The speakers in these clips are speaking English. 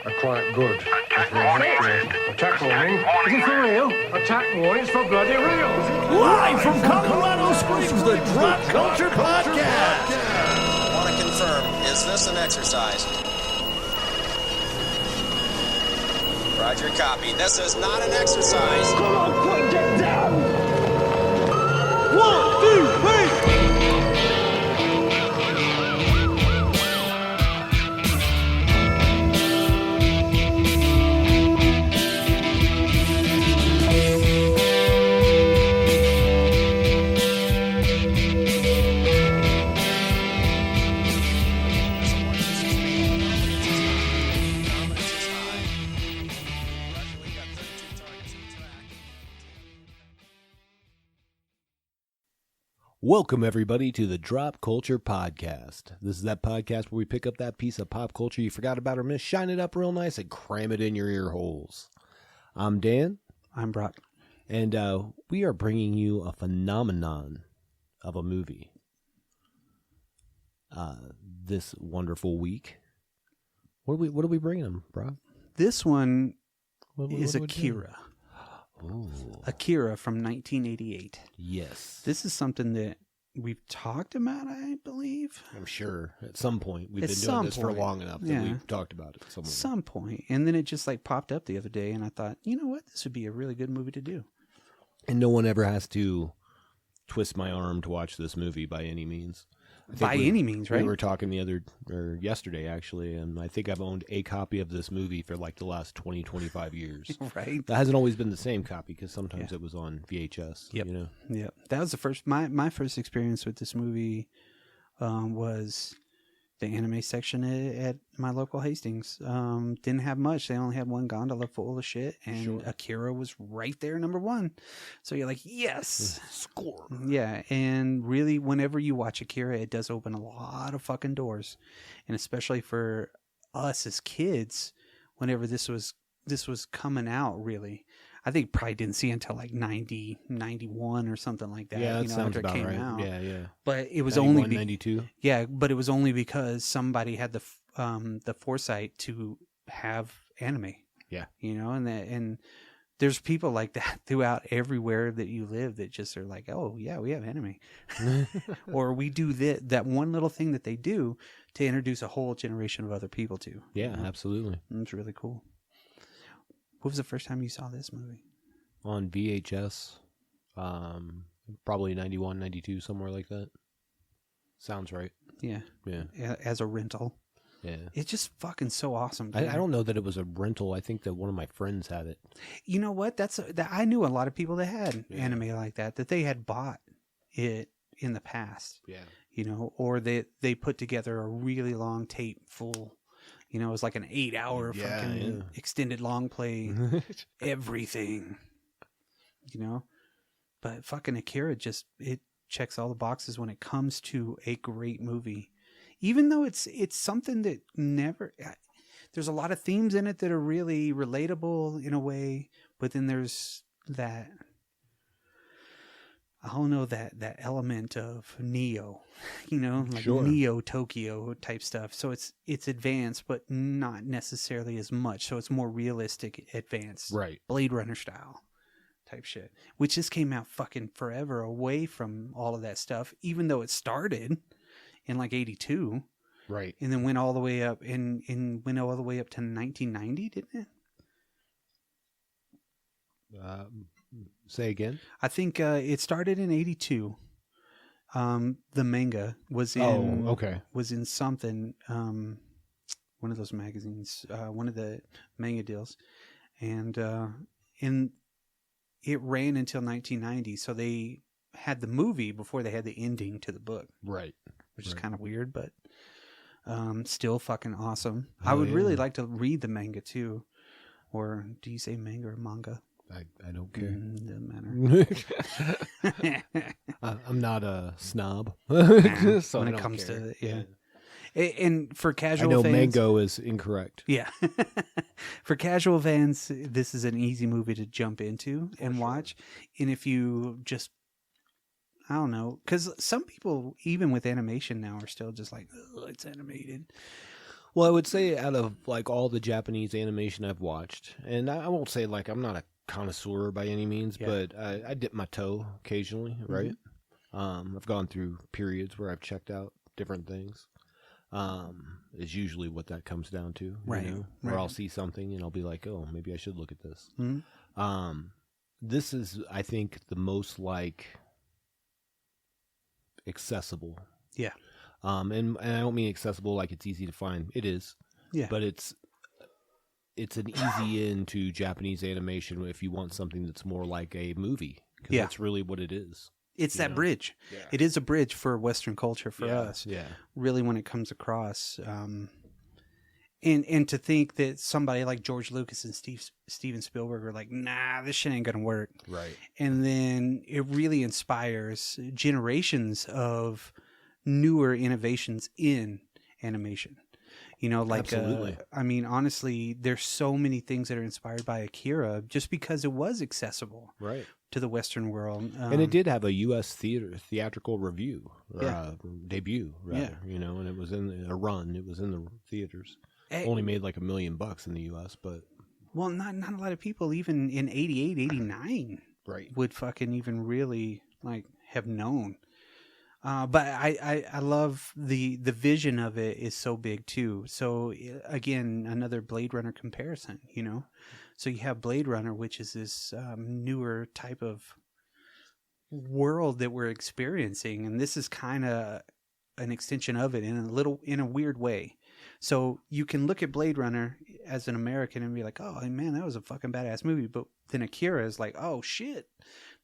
are quite good. Attack warning. Is it for real? Attack warning. It's for bloody real. Live from Colorado Springs, the Drop Culture Podcast. Want to confirm, is this an exercise? Roger, copy. This is not an exercise. Come on, quick, get down. 1, 2, 3. Welcome, everybody, to the Drop Culture Podcast. This is that podcast where we pick up that piece of pop culture you forgot about or missed, shine it up real nice, and cram it in your ear holes. I'm Dan. I'm Brock. And we are bringing you a phenomenon of a movie this wonderful week. What are we bringing them, Brock? This one What is are we Akira. Ooh. Akira from 1988. Yes. This is something that we've talked about, I believe. I'm sure at some point. We've At been doing some this for point, long enough that yeah. we've talked about it. Somewhere. Some point. And then it just like popped up the other day and I thought, you know what? This would be a really good movie to do. And no one ever has to twist my arm to watch this movie by any means. By any means, right? We were talking yesterday, actually, and I think I've owned a copy of this movie for like the last 20, 25 years. Right. That hasn't always been the same copy because sometimes it was on VHS. Yep. You know? Yeah. That was the first, my first experience with this movie was the anime section at my local Hastings. Didn't have much. They only had one gondola full of shit, and Akira was right there, number one. So you're like, yes, Score. yeah. And really, whenever you watch Akira, it does open a lot of fucking doors, and especially for us as kids, whenever this was coming out, really. I think probably didn't see it until like 90, 91 or something like that. Yeah, that sounds after it about came right. out. Yeah. But it was 91, only 92. Yeah, but it was only because somebody had the foresight to have anime. Yeah. You know, and there's people like that throughout everywhere that you live that just are like, oh yeah, we have anime, or we do that one little thing that they do to introduce a whole generation of other people to. Yeah, you know? absolutely. And it's really cool. What was the first time you saw this movie? On VHS, probably 91, 92, somewhere like that. Sounds right. Yeah. Yeah. As a rental. Yeah. It's just fucking so awesome. I don't know that it was a rental. I think that one of my friends had it. You know what? I knew a lot of people that had anime like that they had bought it in the past. Yeah. You know, or they put together a really long tape full. You know, it was like an 8-hour fucking extended long play, everything. You know, but fucking Akira it checks all the boxes when it comes to a great movie. Even though it's something that there's a lot of themes in it that are really relatable in a way, but then there's that, I don't know, that element of Neo, you know, like Neo Tokyo type stuff. So it's advanced, but not necessarily as much. So it's more realistic, advanced, right? Blade Runner style type shit, which just came out fucking forever away from all of that stuff, even though it started in like 82, right? And then went all the way up and went all the way up to 1990, didn't it? Say again. I think it started in 82. The manga was in was in something, one of those magazines, one of the manga deals, and it ran until 1990. So they had the movie before they had the ending to the book, right? Which is kind of weird, but still fucking awesome. I would really like to read the manga too, or do you say manga or manga? I don't care. Doesn't matter. I'm not a snob. So when it comes to and for casual I know fans, mango is incorrect. Yeah. For casual fans, this is an easy movie to jump into and watch. And if you just, I don't know, because some people, even with animation now, are still just like, oh, it's animated. Well, I would say out of like all the Japanese animation I've watched, and I won't say like I'm not a connoisseur by any means, but I dip my toe occasionally, right? I've gone through periods where I've checked out different things. Is usually what that comes down to, Right, you know? right. Or I'll see something and I'll be like, oh, maybe I should look at this. Mm-hmm. This is, I think, the most like accessible. Yeah. And I don't mean accessible like it's easy to find. It is. Yeah. But it's an easy into Japanese animation if you want something that's more like a movie. Because that's really what it is. It's that bridge. Yeah. It is a bridge for Western culture for us. Yeah. Really, when it comes across. And to think that somebody like George Lucas and Steven Spielberg are like, nah, this shit ain't gonna work. Right. And then it really inspires generations of newer innovations in animation. You know, like, Absolutely. I mean, honestly, there's so many things that are inspired by Akira just because it was accessible to the Western world. And it did have a U.S. theatrical review, debut, rather, you know, and it was in a run. It was in the theaters. Only made like $1 million in the U.S., but... Well, not a lot of people, even in 88, 89, would fucking even really, like, have known. But I love the vision of it is so big too. So again, another Blade Runner comparison, you know. So you have Blade Runner, which is this newer type of world that we're experiencing, and this is kind of an extension of it in a weird way. So you can look at Blade Runner as an American and be like, oh man, that was a fucking badass movie. But then Akira is like, oh shit,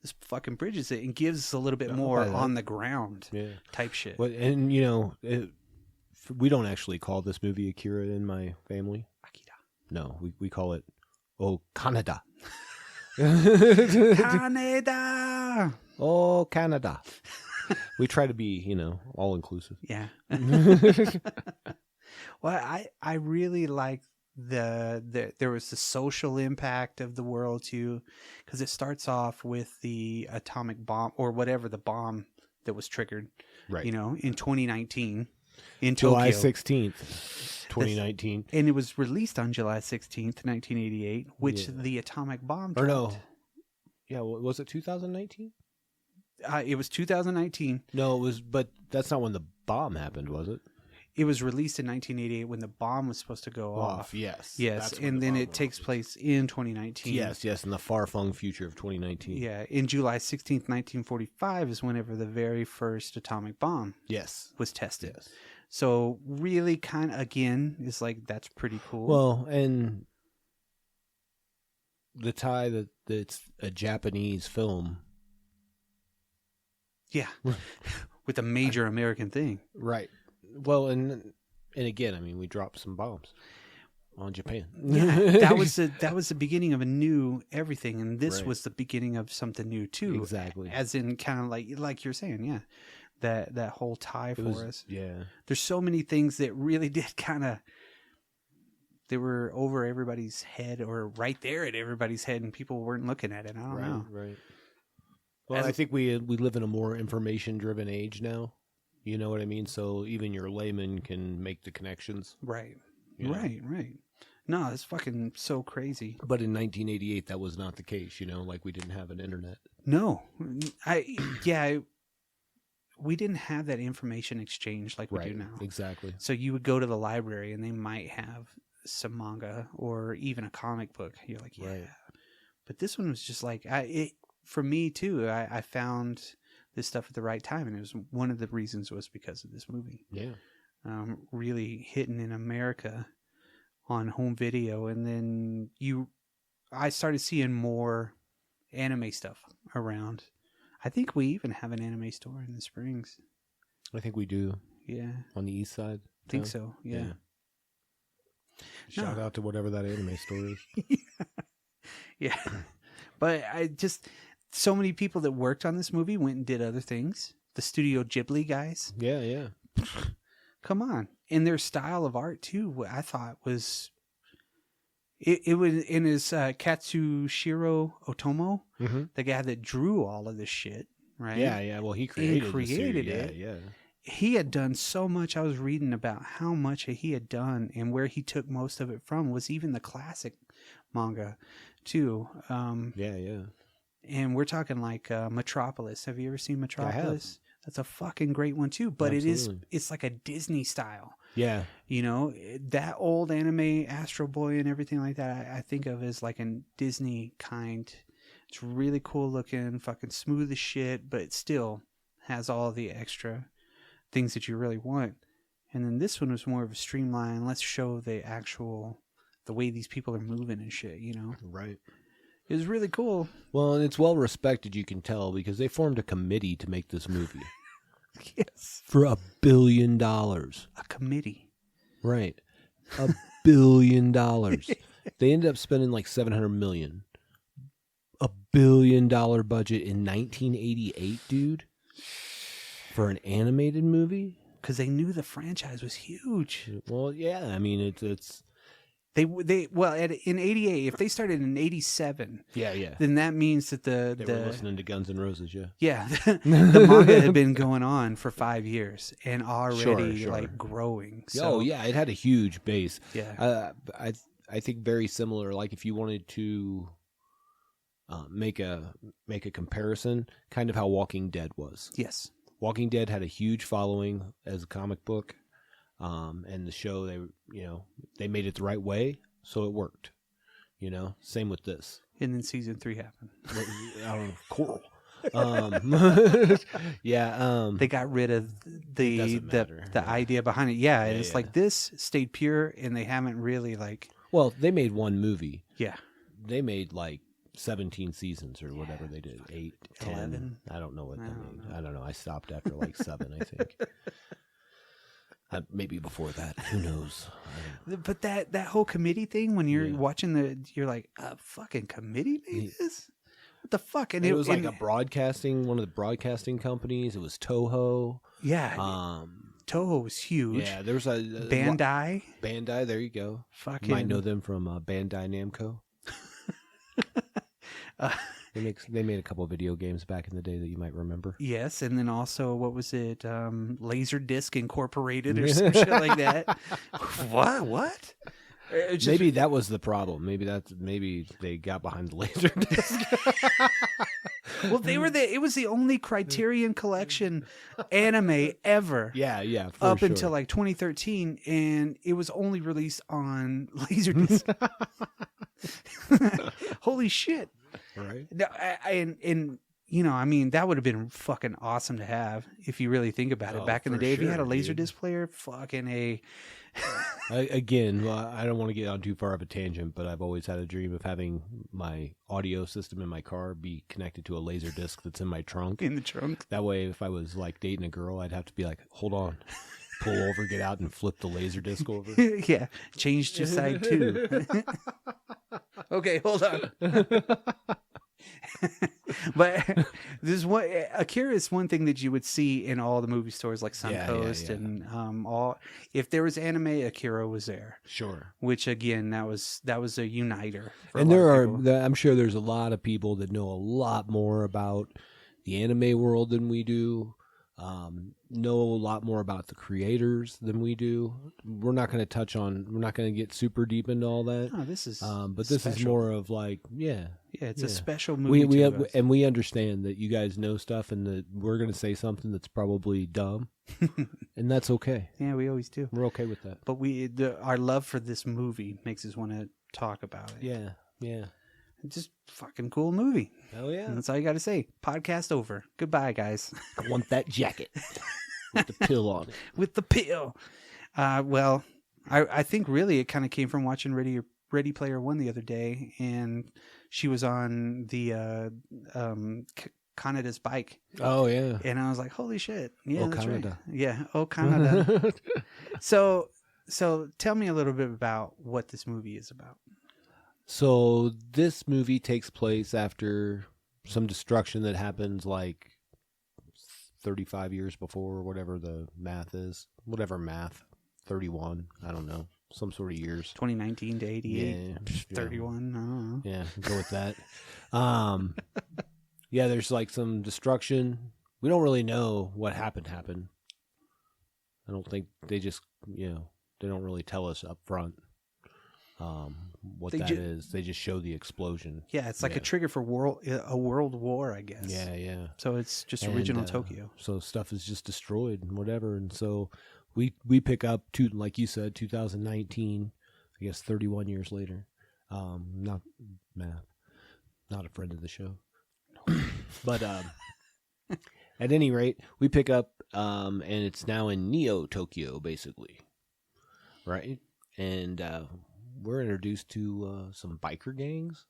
this fucking bridges it and gives us a little bit more on the ground type shit. Well, and you know, we don't actually call this movie Akira in my family. Akira. No, we call it Canada. Canada. Oh, Canada. We try to be, you know, all inclusive. Yeah. Well, I really like there was the social impact of the world too, because it starts off with the atomic bomb or whatever the bomb that was triggered, you know, in 2019 in July Tokyo. 16th, 2019. And it was released on July 16th, 1988, which the atomic bomb Or dropped. no. Yeah, was it 2019? It was 2019. No, it was, but that's not when the bomb happened, was it? It was released in 1988 when the bomb was supposed to go off. Yes. Yes, and then it takes place in 2019. Yes, in the far-flung future of 2019. Yeah, in July 16th, 1945 is whenever the very first atomic bomb was tested. Yes. So really kind of, again, is like, that's pretty cool. Well, and the tie that it's a Japanese film. Yeah, with a major American thing. Right. Well, and again, I mean, we dropped some bombs on Japan. Yeah, that was the beginning of a new everything, and this was the beginning of something new too. Exactly. As in, kind of like you're saying, yeah, that whole tie for us. Yeah. There's so many things that really did kind of. They were over everybody's head, or right there at everybody's head, and people weren't looking at it. I don't know. Right. Well, I think we live in a more information-driven age now. You know what I mean? So even your layman can make the connections. Right. Right. No, it's fucking so crazy. But in 1988, that was not the case, you know? Like, we didn't have an internet. No. We didn't have that information exchange like we do now. Exactly. So you would go to the library and they might have some manga or even a comic book. You're like, yeah. Right. But this one was just like, for me too, I found this stuff at the right time, and it was one of the reasons was because of this movie. Yeah, really hitting in America on home video, and then I started seeing more anime stuff around. I think we even have an anime store in the Springs. I think we do. Yeah, on the east side. I think so. Yeah. Shout out to whatever that anime store is. Yeah, but so many people that worked on this movie went and did other things. The Studio Ghibli guys. Yeah. Come on. And their style of art, too, what I thought was... It was in his Katsushiro Otomo, the guy that drew all of this shit, right? Yeah. Well, he created it. Yeah. he had done so much. I was reading about how much he had done, and where he took most of it from was even the classic manga too. Yeah. And we're talking like Metropolis. Have you ever seen Metropolis? I have. That's a fucking great one too. But Absolutely. it's like a Disney style. Yeah. You know, that old anime, Astro Boy and everything like that, I think of as like a Disney kind. It's really cool looking, fucking smooth as shit, but it still has all the extra things that you really want. And then this one was more of a streamline. Let's show the way these people are moving and shit, you know? Right. It was really cool. Well, and it's well respected, you can tell, because they formed a committee to make this movie. Yes. For $1 billion. A committee. Right. $1 billion. They ended up spending like $700 million. $1 billion budget in 1988, dude. For an animated movie? Because they knew the franchise was huge. Well, yeah. I mean, it's in '88, if they started in '87, yeah. then that means that They were listening to Guns N' Roses, yeah. Yeah, the manga had been going on for 5 years and already Sure. like growing. So, Oh yeah, it had a huge base. Yeah. I think very similar. Like if you wanted to make a comparison, kind of how Walking Dead was. Yes. Walking Dead had a huge following as a comic book, and the show they made it the right way, so it worked. You know, same with this. And then season 3 happened. I don't know, Coral. Yeah. They got rid of the idea behind it. Yeah, and it's like this stayed pure, and they haven't really like. Well, they made one movie. Yeah. They made like 17 seasons or whatever they did. 8, 10. 11? I don't know what that means. I don't know. I stopped after like 7, I think. Maybe before that. Who knows? But that whole committee thing, when you're watching you're like, a fucking committee made this? What the fuck? And it was like one of the broadcasting companies. It was Toho. Yeah. Toho was huge. Yeah, there was a Bandai. Bandai, there you go. Fucking. You might know them from Bandai Namco. They made a couple of video games back in the day that you might remember. Yes, and then also, what was it? Laserdisc Incorporated or some shit like that. What? Maybe that was the problem. Maybe they got behind the Laserdisc. Well, it was the only Criterion Collection anime ever. Yeah, up until like 2013, and it was only released on Laserdisc. Holy shit! Right. And you know, I mean, that would have been fucking awesome to have if you really think about it. Back in the day, if you had a Laserdisc player, fucking A. Again, well, I don't want to get on too far of a tangent, but I've always had a dream of having my audio system in my car be connected to a laser disc that's in my trunk. In the trunk. That way, if I was like dating a girl, I'd have to be like, hold on, pull over, get out, and flip the laser disc over. Yeah, change to side 2. Okay, hold on. But there's Akira is one thing that you would see in all the movie stores like Suncoast and all. If there was anime, Akira was there. Sure. Which again, that was a uniter. And I'm sure there's a lot of people that know a lot more about the anime world than we do. Know a lot more about the creators than we do. We're not going to get super deep into all that. No, this is but this is more of like, it's a special movie. We understand that you guys know stuff and that we're going to say something that's probably dumb, and that's okay. Yeah, we always do. We're okay with that. But our love for this movie makes us want to talk about it. Yeah. Just fucking cool movie. Hell yeah. That's all you got to say. Podcast over. Goodbye, guys. I want that jacket with the pill on it. With the pill. Well, I think really it kind of came from watching Ready Player One the other day, and she was on the Canada's bike. Oh, yeah. And I was like, holy shit. Yeah, that's Canada. right. Yeah. Oh, Canada. So tell me a little bit about what this movie is about. So this movie takes place after some destruction that happens like 35 years before, or whatever the math is. Whatever math. 31. I don't know. Some sort of years. 2019 to 88. 31. I don't know. Yeah, go with that. Yeah, there's like some destruction. We don't really know what happened. I don't think they just, they don't really tell us up front what that is. They just show the explosion. Yeah, it's like a trigger for a world war, I guess. Yeah, yeah. So it's just original Tokyo. So stuff is just destroyed and whatever. And so we pick up to, like you said, 2019, I guess 31 years later. Not math. Not a friend of the show. But at any rate, we pick up and it's now in Neo Tokyo, basically. Right? And we're introduced to some biker gangs.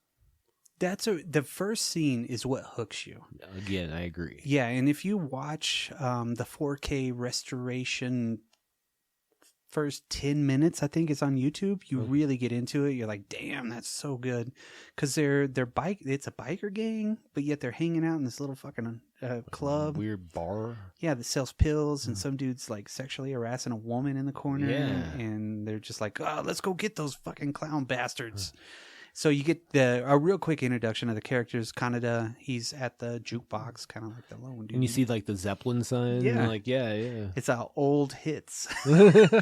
The first scene is what hooks you. Again, I agree. Yeah, and if you watch the 4K restoration first 10 minutes, I think it's on YouTube, you really get into it. You're like, damn, that's so good. Because it's a biker gang, but yet they're hanging out in this little fucking club. Weird bar. Yeah, that sells pills, and some dude's like sexually harassing a woman in the corner. Yeah. And they're just like, oh, let's go get those fucking clown bastards. So you get a real quick introduction of the characters. Kaneda, he's at the jukebox, kind of like the lone dude. And you see like the Zeppelin sign. Yeah. Like, yeah. It's old hits. So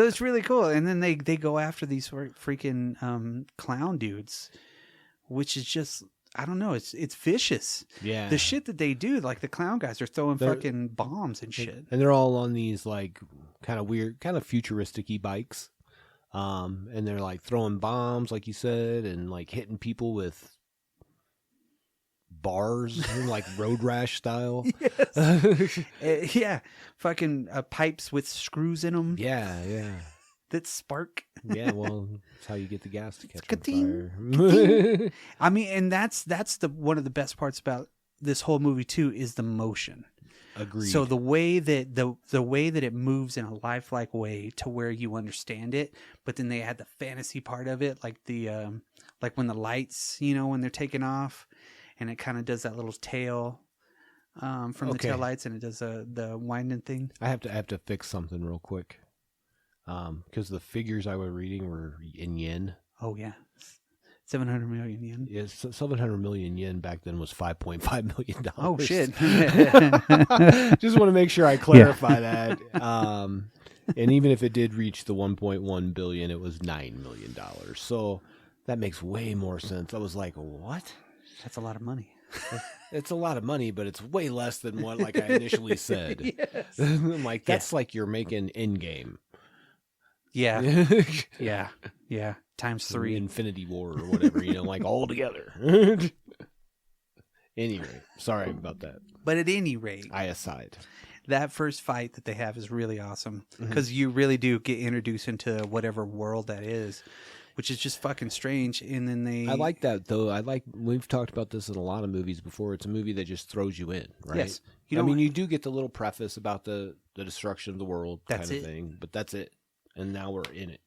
it's really cool. And then they go after these freaking clown dudes, which is just, I don't know, it's vicious. Yeah. The shit that they do, like the clown guys are throwing fucking bombs and shit. And they're all on these like kind of weird, kind of futuristic-y bikes. And they're like throwing bombs, like you said, and like hitting people with bars, like road rash style. Yes. Yeah. Fucking pipes with screws in them. Yeah. That spark. Yeah, well, that's how you get the gas to catch Ka-ting, on fire. I mean, and that's one of the best parts about this whole movie too, is the motion. Agreed. So the way that the way that it moves in a lifelike way to where you understand it, but then they add the fantasy part of it, like the like when the lights, when they're taking off, and it kind of does that little tail from the tail lights, and it does the winding thing. I have to fix something real quick, because the figures I was reading were in yen. Oh yeah. 700 million yen. Yes, 700 million yen back then was $5.5 million. Oh shit! Just want to make sure I clarify that. And even if it did reach the 1.1 billion, it was $9 million. So that makes way more sense. I was like, what? That's a lot of money. It's a lot of money, but it's way less than what like I initially said. Yes. I'm like, that's like you're making Endgame. Yeah. Yeah. Times 3. Infinity War or whatever, like all together. Anyway, sorry about that. But at any rate, that first fight that they have is really awesome, because you really do get introduced into whatever world that is, which is just fucking strange. And then I like that though. We've talked about this in a lot of movies before. It's a movie that just throws you in, right? Yes. You do get the little preface about the destruction of the world kind of thing, but that's it. And now we're in it.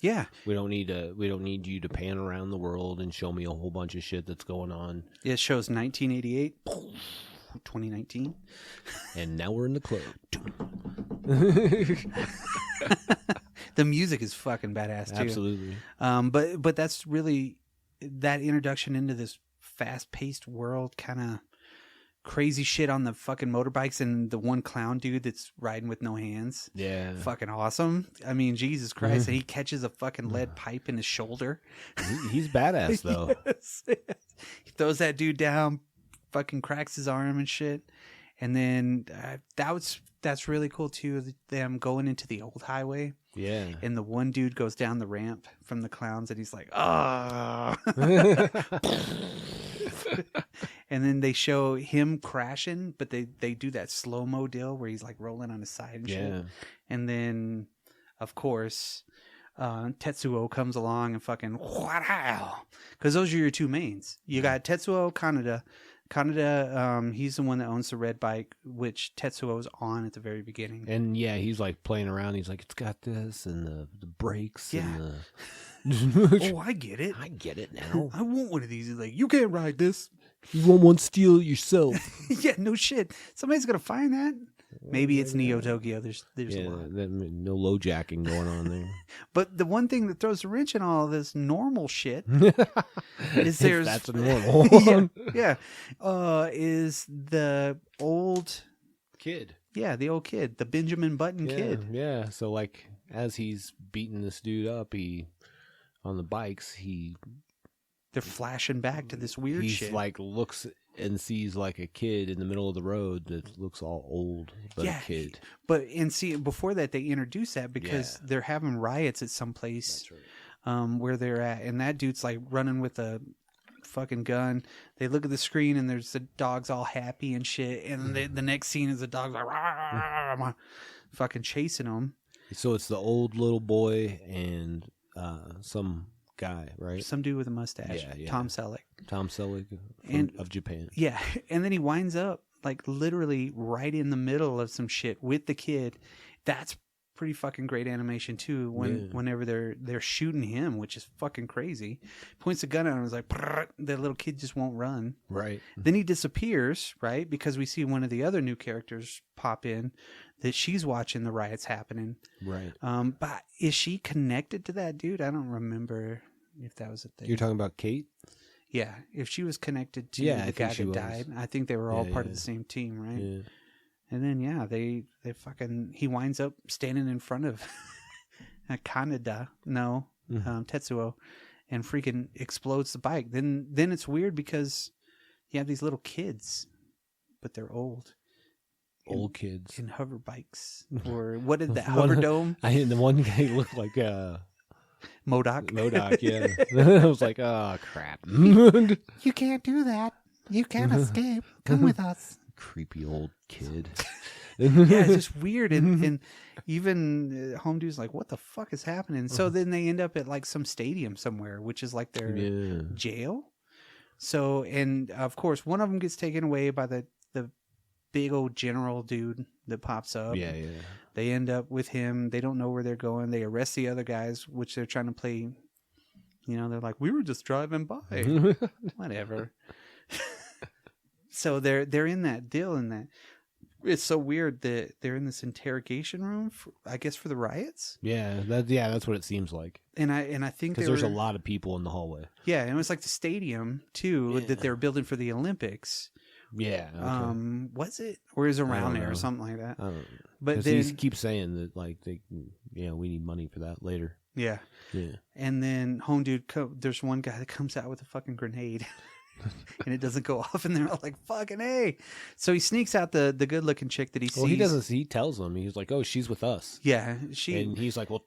Yeah. We don't need you to pan around the world and show me a whole bunch of shit that's going on. It shows 1988, 2019. And now we're in the club. The music is fucking badass too. Absolutely. But that's really that introduction into this fast-paced world, kind of crazy shit on the fucking motorbikes, and the one clown dude that's riding with no hands. Yeah. Fucking awesome. I mean, Jesus Christ. And he catches a fucking lead pipe in his shoulder. He's badass, though. Yes. He throws that dude down, fucking cracks his arm and shit. And then that's really cool, too, them going into the old highway. Yeah. And the one dude goes down the ramp from the clowns, and he's like, ah. And then they show him crashing, but they do that slow-mo deal where he's like rolling on his side and shit. And then, of course, Tetsuo comes along and fucking, because those are your two mains. You got Tetsuo Kaneda. Kaneda, he's the one that owns the red bike, which Tetsuo's on at the very beginning. And yeah, he's like playing around. He's like, it's got this and the brakes. Yeah. And Oh, I get it. I get it now. I want one of these. He's like, you can't ride this. You want one, steal it yourself. Yeah, no shit. Somebody's gonna find that. Maybe it's Neo Tokyo. There's a lot. No low jacking going on there. But the one thing that throws a wrench in all of this normal shit is that's normal. yeah. Is the old kid. Yeah, the old kid, the Benjamin Button kid. Yeah. So like as he's beating this dude up, on the bikes, they're flashing back to this weird shit. He's like looks and sees like a kid in the middle of the road that looks all old, but a kid. But before that, they introduce that because they're having riots at some place where they're at, and that dude's like running with a fucking gun. They look at the screen and there's the dogs all happy and shit, and the next scene is the dog's like fucking chasing them. So it's the old little boy and some guy, right? Some dude with a mustache. Yeah. Tom Selleck. Of Japan. Yeah, and then he winds up like literally right in the middle of some shit with the kid. That's pretty fucking great animation too. Whenever they're shooting him, which is fucking crazy. Points a gun at him and is like, the little kid just won't run. Right. Then he disappears, right? Because we see one of the other new characters pop in that she's watching the riots happening. Right. But is she connected to that dude? I don't remember if that was a thing. You're talking about Kate? Yeah. If she was connected to the guy that died, I think they were all part of the same team, right? Yeah. And then, they he winds up standing in front of Tetsuo, and freaking explodes the bike. Then it's weird because you have these little kids, but they're old. Old kids. In hover bikes. Or what did that, hover dome? The one guy looked like MODOK, yeah. I was like, oh, crap. You can't do that. You can't escape. Come with us. Creepy old kid. Yeah, it's just weird. And even Home Dude's like, what the fuck is happening? So then they end up at like some stadium somewhere, which is like their jail. So, and of course, one of them gets taken away by the big old general dude that pops up. Yeah. They end up with him. They don't know where they're going. They arrest the other guys, which they're trying to play. They're like, we were just driving by. Whatever. So they're in that deal, and that it's so weird that they're in this interrogation room, I guess for the riots. Yeah, that's what it seems like. And I think because there's a lot of people in the hallway. Yeah, and it was like the stadium too that they were building for the Olympics. Yeah. Okay. Was it, or is it around there or something like that? I don't know. But then he keeps saying that like we need money for that later. Yeah. And then Home Dude, there's one guy that comes out with a fucking grenade. And it doesn't go off, and they're all like, fucking A. So he sneaks out the good looking chick that he sees. Well, he doesn't. He tells them, he's like, oh, she's with us. Yeah. And he's like, well,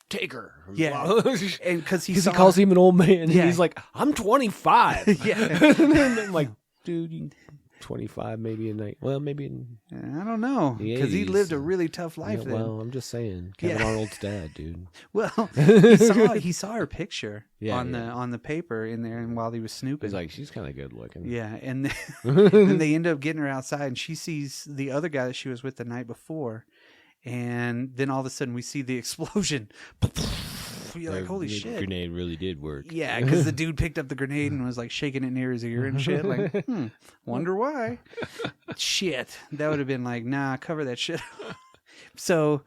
take her. Yeah. And because he calls him an old man. Yeah. And he's like, I'm 25. Yeah. And I'm like, dude, 25 maybe a night. Well, maybe I don't know, because he lived a really tough life. Yeah, well, I'm just saying, Kevin Arnold's dad, dude. Well, he saw her picture on the paper in there, and while he was snooping, he's like, she's kind of good looking. Yeah, and then they end up getting her outside, and she sees the other guy that she was with the night before, and then all of a sudden we see the explosion. You're like, holy shit. The grenade really did work. Yeah, because the dude picked up the grenade and was like shaking it near his ear and shit. Like, wonder why. Shit. That would have been like, nah, cover that shit. So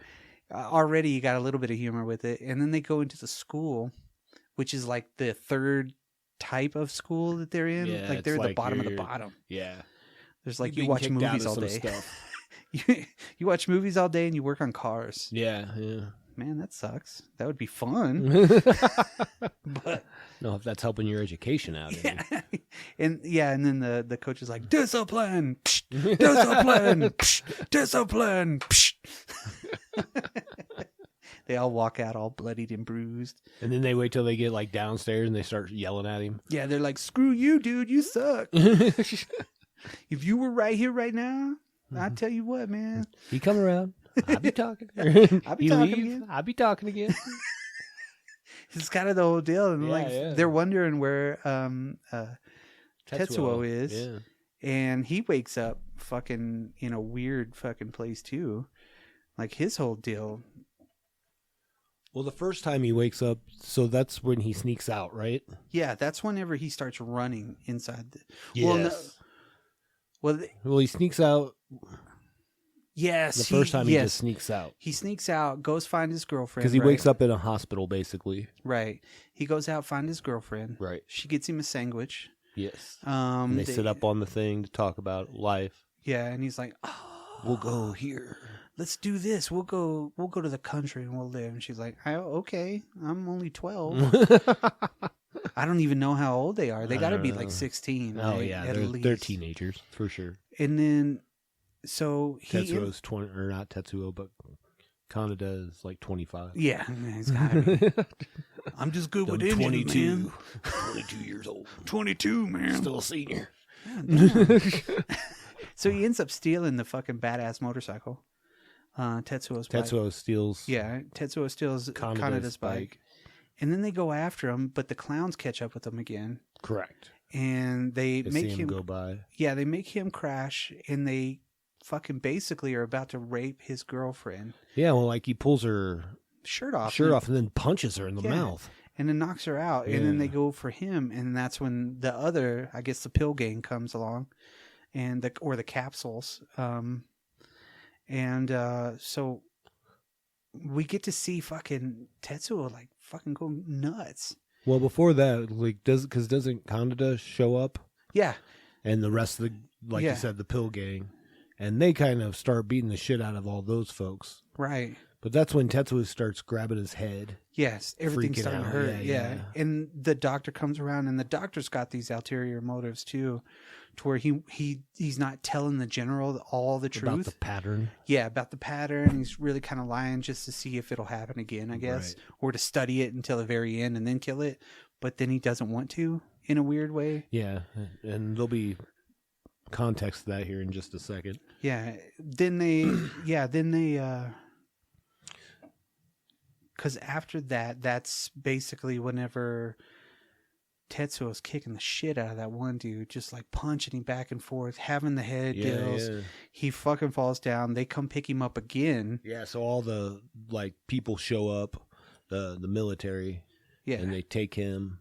already you got a little bit of humor with it. And then they go into the school, which is like the third type of school that they're in. Yeah, like they're at the bottom of the bottom. Yeah. There's like, you watch movies all day. You watch movies all day and you work on cars. Yeah. Man, that sucks. That would be fun. But no, if that's helping your education out. Yeah. And then the coach is like, discipline, psh, discipline, psh, discipline. Psh. They all walk out all bloodied and bruised. And then they wait till they get like downstairs and they start yelling at him. Yeah, they're like, screw you, dude, you suck. If you were right here right now, I'd tell you what, man. He come around. I'll be talking. I'll be talking again. It's kind of the whole deal. And they're wondering where Tetsuo is. Yeah. And he wakes up fucking in a weird fucking place too. Like his whole deal. Well, the first time he wakes up, so that's when he sneaks out, right? Yeah, that's whenever he starts running inside. Yes. Well, he sneaks out. Yes. The first time he just sneaks out. He sneaks out, goes find his girlfriend. Because he wakes up in a hospital, basically. Right. He goes out, find his girlfriend. Right. She gets him a sandwich. Yes. And they sit up on the thing to talk about life. Yeah, and he's like, oh, we'll go here. Let's do this. We'll go to the country and we'll live. And she's like, okay, I'm only 12. I don't even know how old they are. They got to be like 16. Oh, right? yeah. At They're least. teenagers, for sure. And then, so Tetsuo's 20, or not Tetsuo, but Kaneda is like 25. Yeah, he's got to be. I'm just good with engines, 22. man. 22 years old. 22, man. Still a senior. So he ends up stealing the fucking badass motorcycle. Tetsuo steals Kaneda's bike. And then they go after him, but the clowns catch up with him again. Correct. And they make him go by. Yeah, they make him crash, and they fucking basically are about to rape his girlfriend. Yeah, well, like he pulls her shirt off, and then punches her in the mouth. And then knocks her out. And then they go for him, and that's when the other, I guess the pill gang comes along, and the capsules. So we get to see fucking Tetsuo like fucking go nuts. Well, before that, like, doesn't Kaneda show up? Yeah. And the rest of the, like you said, the pill gang, and they kind of start beating the shit out of all those folks. Right. But that's when Tetsuo starts grabbing his head. Yes, everything's starting to hurt. Yeah. And the doctor comes around, and the doctor's got these ulterior motives too, to where he's not telling the general all the truth about the pattern. Yeah, about the pattern. He's really kind of lying just to see if it'll happen again, I guess, or to study it until the very end and then kill it. But then he doesn't want to, in a weird way. Yeah, and there'll be context to that here in just a second. Yeah. Then they. Because after that, that's basically whenever Tetsuo's kicking the shit out of that one dude, just like punching him back and forth, having the head deals. Yeah. He fucking falls down. They come pick him up again. Yeah, so all the like people show up, the military, and they take him.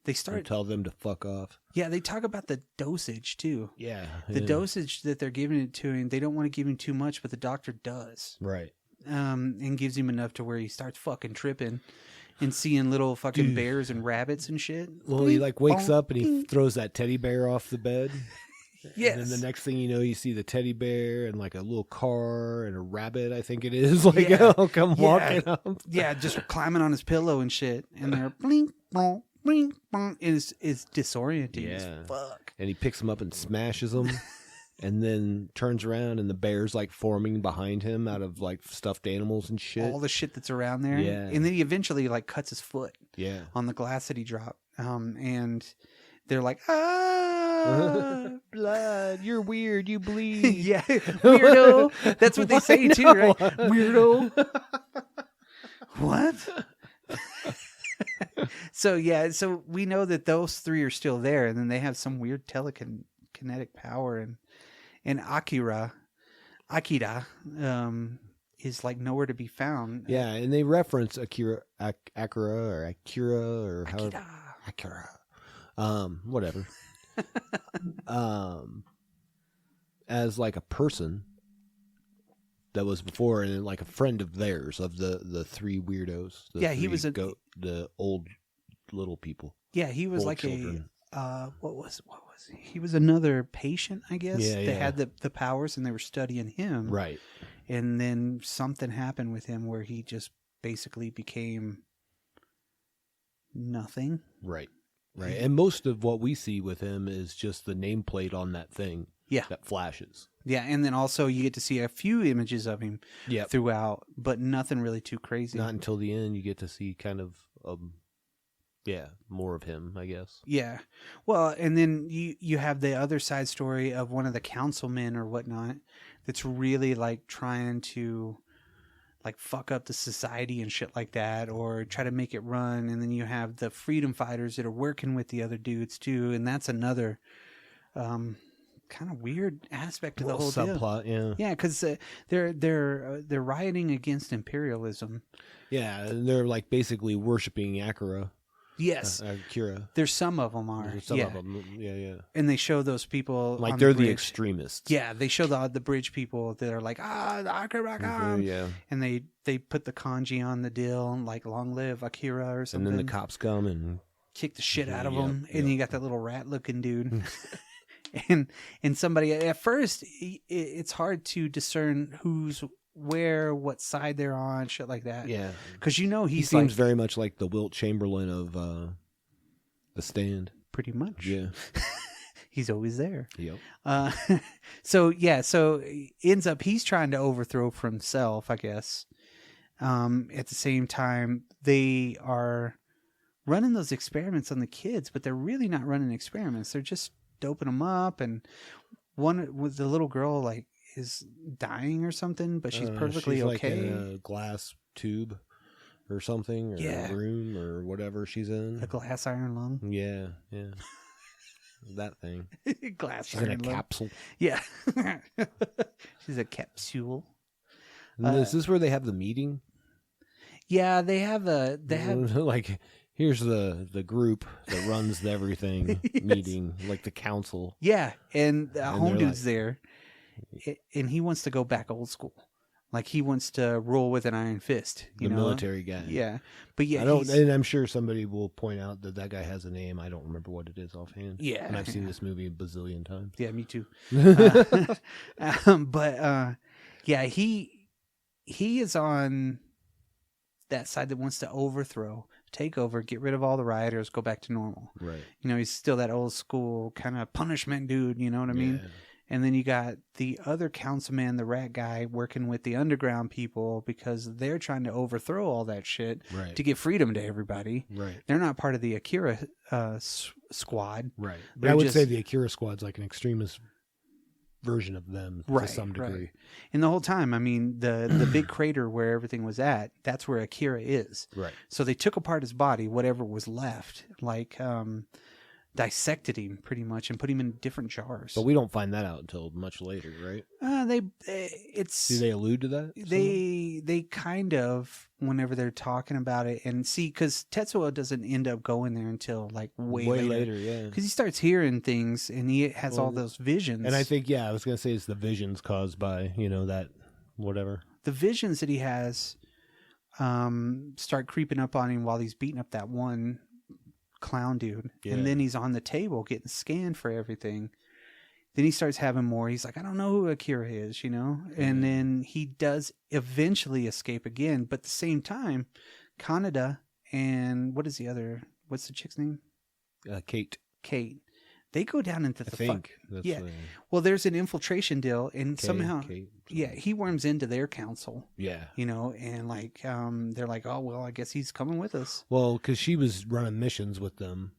They start tell them to fuck off. Yeah, they talk about the dosage too. Yeah, the dosage that they're giving it to him. They don't want to give him too much, but the doctor does. Right. And gives him enough to where he starts fucking tripping and seeing little fucking bears and rabbits and shit. Well, he like wakes up and he throws that teddy bear off the bed. Yes. And then the next thing you know, you see the teddy bear and like a little car and a rabbit, I think it is. Like, come walking up. Yeah, just climbing on his pillow and shit. And they're blink, blink, blink, blink. It's disorienting as fuck. And he picks him up and smashes him. And then turns around and the bear's like forming behind him out of like stuffed animals and shit. All the shit that's around there. Yeah. And then he eventually like cuts his foot. Yeah. On the glass that he dropped. And they're like, blood, you're weird, you bleed. Yeah. Weirdo. That's what they say too, right? Weirdo. What? So we know that those three are still there, and then they have some weird telekinetic power, and Akira is like nowhere to be found. Yeah, and they reference Akira or however Akira. Whatever. As like a person that was before, and like a friend of theirs, of the three weirdos. He was the old little people. Yeah, he was like children. What was he? He was another patient, I guess. Yeah, that had the powers, and they were studying him. Right. And then something happened with him where he just basically became nothing. Right. Right. And most of what we see with him is just the nameplate on that thing. Yeah. That flashes. Yeah, and then also you get to see a few images of him throughout, but nothing really too crazy. Not until the end you get to see kind of more of him, I guess. Yeah. Well, and then you have the other side story of one of the councilmen or whatnot that's really like trying to like fuck up the society and shit like that, or try to make it run. And then you have the freedom fighters that are working with the other dudes too, and that's another kind of weird aspect to the whole subplot. Deal. Yeah, because they're rioting against imperialism. Yeah, and they're like basically worshiping Akira. Yes, Akira. There's some of them are. Some of them. Yeah. And they show those people like on they're the extremists. Yeah, they show the bridge people that are like Akira. Yeah. And they put the kanji on the deal, like long live Akira or something. And then the cops come and kick the shit out of them. And you got that little rat looking dude. and somebody at first it's hard to discern who's where, what side they're on, shit like that. Yeah, because he seems like, very much like the Wilt Chamberlain of The Stand. pretty much. Yeah, he's always there. yep. So ends up he's trying to overthrow for himself, I guess. At the same time, they are running those experiments on the kids, but they're really not running experiments. They're just doping them up, and one with the little girl like is dying or something, but she's perfectly she's okay. Like in a glass tube or something, or a room or whatever she's in. A glass iron lung. Yeah. That thing. Glass She's iron in a lung. capsule. Yeah. She's a capsule. And is this where they have the meeting? Yeah, they have like, here's the group that runs the everything meeting, like the council. Yeah, and home dude's like, there, and he wants to go back old school. Like, he wants to rule with an iron fist. You know? Military guy. Yeah, but yeah, and I'm sure somebody will point out that guy has a name. I don't remember what it is offhand. Yeah, and I've seen this movie a bazillion times. Yeah, me too. But yeah, he is on that side that wants to overthrow, take over, get rid of all the rioters, go back to normal. Right. You know, he's still that old school kind of punishment dude. You know what I mean? And then you got the other councilman, the rat guy, working with the underground people because they're trying to overthrow all that shit to give freedom to everybody. Right. They're not part of the Akira squad. Right. But I would say the Akira squad's like an extremist version of them to some degree. Right. And the whole time, I mean, the big crater where everything was at, that's where Akira is. Right. So they took apart his body, whatever was left, like dissected him pretty much and put him in different jars. But we don't find that out until much later, right? Do they allude to that? They kind of, whenever they're talking about it, and see, because Tetsuo doesn't end up going there until like way later, yeah. Because he starts hearing things and he has all those visions. And I think, I was gonna say it's the visions caused by that whatever. The visions that he has start creeping up on him while he's beating up that one clown dude, and then he's on the table getting scanned for everything. Then he starts having more. He's like, I don't know who Akira is, and then he does eventually escape again, but at the same time Kaneda and what's the chick's name? Kate, they go down into the fuck. Yeah. Well, there's an infiltration deal, and somehow, he worms into their council. Yeah. And like, they're like, oh, well, I guess he's coming with us. Well, because she was running missions with them,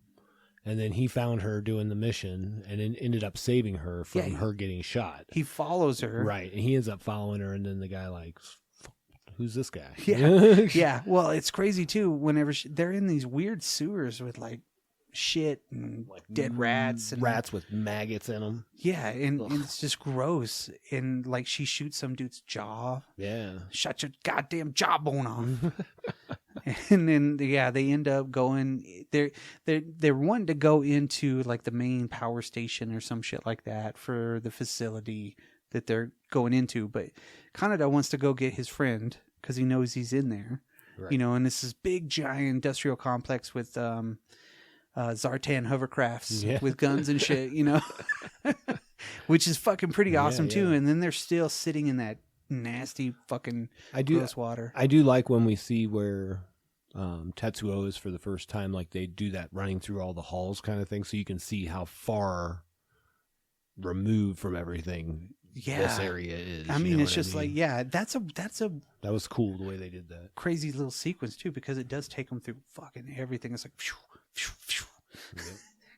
and then he found her doing the mission, and then ended up saving her from her getting shot. He follows her. Right. And he ends up following her, and then the guy like, who's this guy? Yeah. Yeah. Well, it's crazy too. Whenever they're in these weird sewers with like shit and like dead rats and rats with maggots in them. Yeah, and it's just gross. And like she shoots some dude's jaw. Yeah, shut your goddamn jawbone off. And then they end up going. They're wanting to go into like the main power station or some shit like that for the facility that they're going into. But Kaneda wants to go get his friend because he knows he's in there. Right. And this is big giant industrial complex with Zartan hovercrafts with guns and shit, which is fucking pretty awesome too. And then they're still sitting in that nasty fucking gross water. I do like when we see where Tetsuo is for the first time, like they do that running through all the halls kind of thing, so you can see how far removed from everything this area is. I mean, it's just like, that was cool the way they did that. Crazy little sequence too, because it does take them through fucking everything. It's like, phew, phew, phew. Yeah.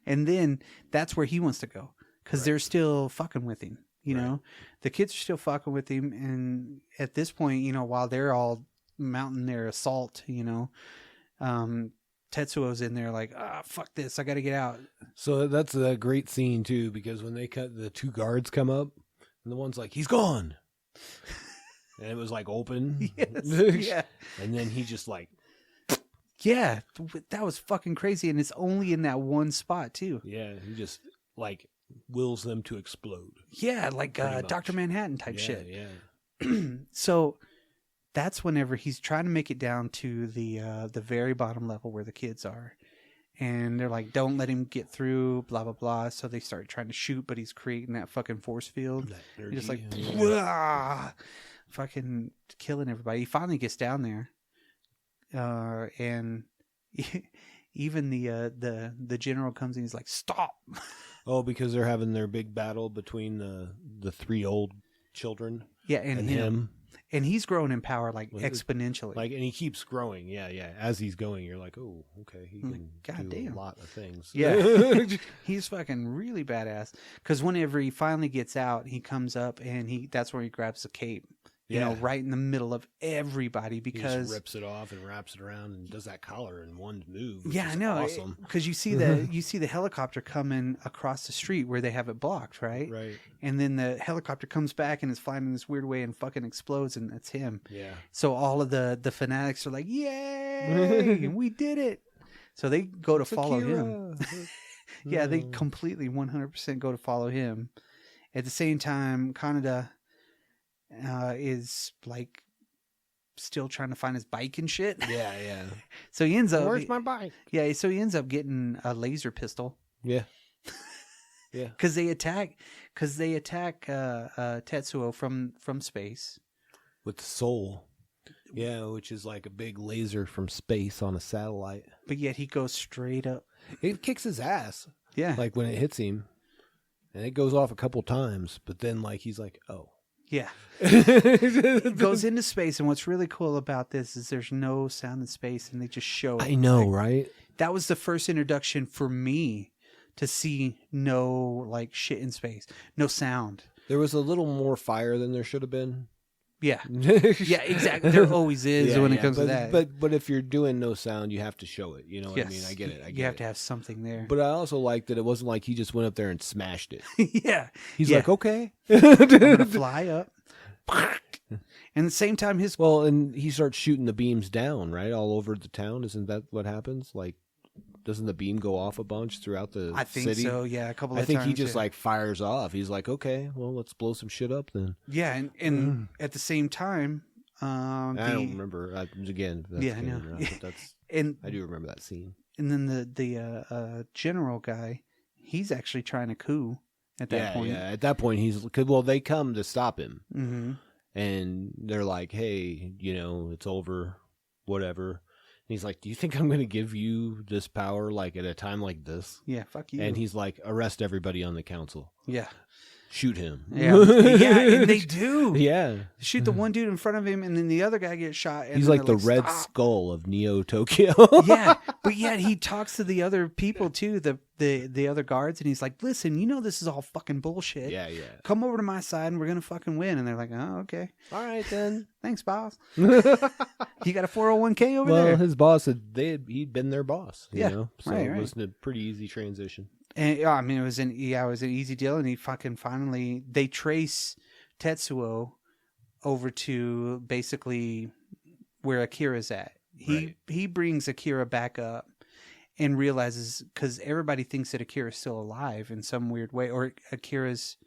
And then that's where he wants to go because they're still fucking with him. You know, the kids are still fucking with him, and at this point, while they're all mounting their assault, Tetsuo's in there like, fuck this, I got to get out. So that's a great scene too, because when the two guards come up, and the one's like, he's gone, and it was like open, yeah, and then he just like. Yeah, that was fucking crazy, and it's only in that one spot too. Yeah, he just like wills them to explode. Yeah, like Dr. Manhattan type shit. Yeah. So that's whenever he's trying to make it down to the very bottom level where the kids are, And they're like, don't let him get through, blah, blah, blah. So they start trying to shoot, but he's creating that fucking force field. He's just like, fucking killing everybody. He finally gets down there. And even the general comes in, he's like, stop. Oh, because they're having their big battle between the 3 old children. Yeah, and him. And he's growing in power exponentially. And he keeps growing. Yeah. As he's going, you're like, oh, okay, he can do a lot of things. Yeah, he's fucking really badass. Because whenever he finally gets out, he comes up and that's where he grabs the cape. You know, right in the middle of everybody, because he just rips it off and wraps it around and does that collar in one move. Yeah, I know. Awesome. Because you see the helicopter coming across the street where they have it blocked, right? Right. And then the helicopter comes back and is flying in this weird way and fucking explodes, and that's him. Yeah. So all of the fanatics are like, "Yay, we did it!" So they go to follow him. Yeah, they completely 100% go to follow him. At the same time, Kaneda is like still trying to find his bike and shit. Yeah. So he ends up. Where's my bike? Yeah, so he ends up getting a laser pistol. Yeah. Yeah. Because they attack Tetsuo from space with the soul. Yeah, which is like a big laser from space on a satellite. But yet he goes straight up. It kicks his ass. Yeah. Like when it hits him, and it goes off a couple times, but then like he's like, oh. Yeah. It goes into space, and what's really cool about this is there's no sound in space, and they just show it. I know, right? That was the first introduction for me to see no like shit in space. No sound. There was a little more fire than there should have been. Yeah. Yeah, exactly. There always is when it comes to that. But if you're doing no sound, you have to show it. You know what I mean? I get it. You have to have something there. But I also like that it wasn't like he just went up there and smashed it. Yeah. He's like, okay. I'm going to fly up. And at the same time, and he starts shooting the beams down, right? All over the town. Isn't that what happens? Like, doesn't the beam go off a bunch throughout the city? I think so, yeah. A couple of times. I think he just like fires off. He's like, okay, well, let's blow some shit up then. Yeah, and at the same time, I don't remember. Again, that's yeah, I know. But I do remember that scene. And then the general guy, he's actually trying to coup at that point. Yeah, at that point, they come to stop him. Mm-hmm. And they're like, hey, it's over, whatever. And he's like, do you think I'm going to give you this power like at a time like this? Yeah, fuck you. And he's like, arrest everybody on the council. Yeah. Shoot him. Yeah, and they do. Yeah. Shoot the one dude in front of him, and then the other guy gets shot. And he's like the Red Skull of Neo Tokyo. Yeah, but yet he talks to the other people too, the other guards, and he's like, listen, this is all fucking bullshit. Yeah. Come over to my side, and we're going to fucking win. And they're like, oh, okay. All right, then. Thanks, boss. You got a 401k over there? Well, his boss he'd been their boss, you know? So right. It was a pretty easy transition. And I mean, it was an easy deal, and he fucking finally they trace Tetsuo over to basically where Akira's at. He brings Akira back up and realizes, because everybody thinks that Akira's still alive in some weird way, or Akira's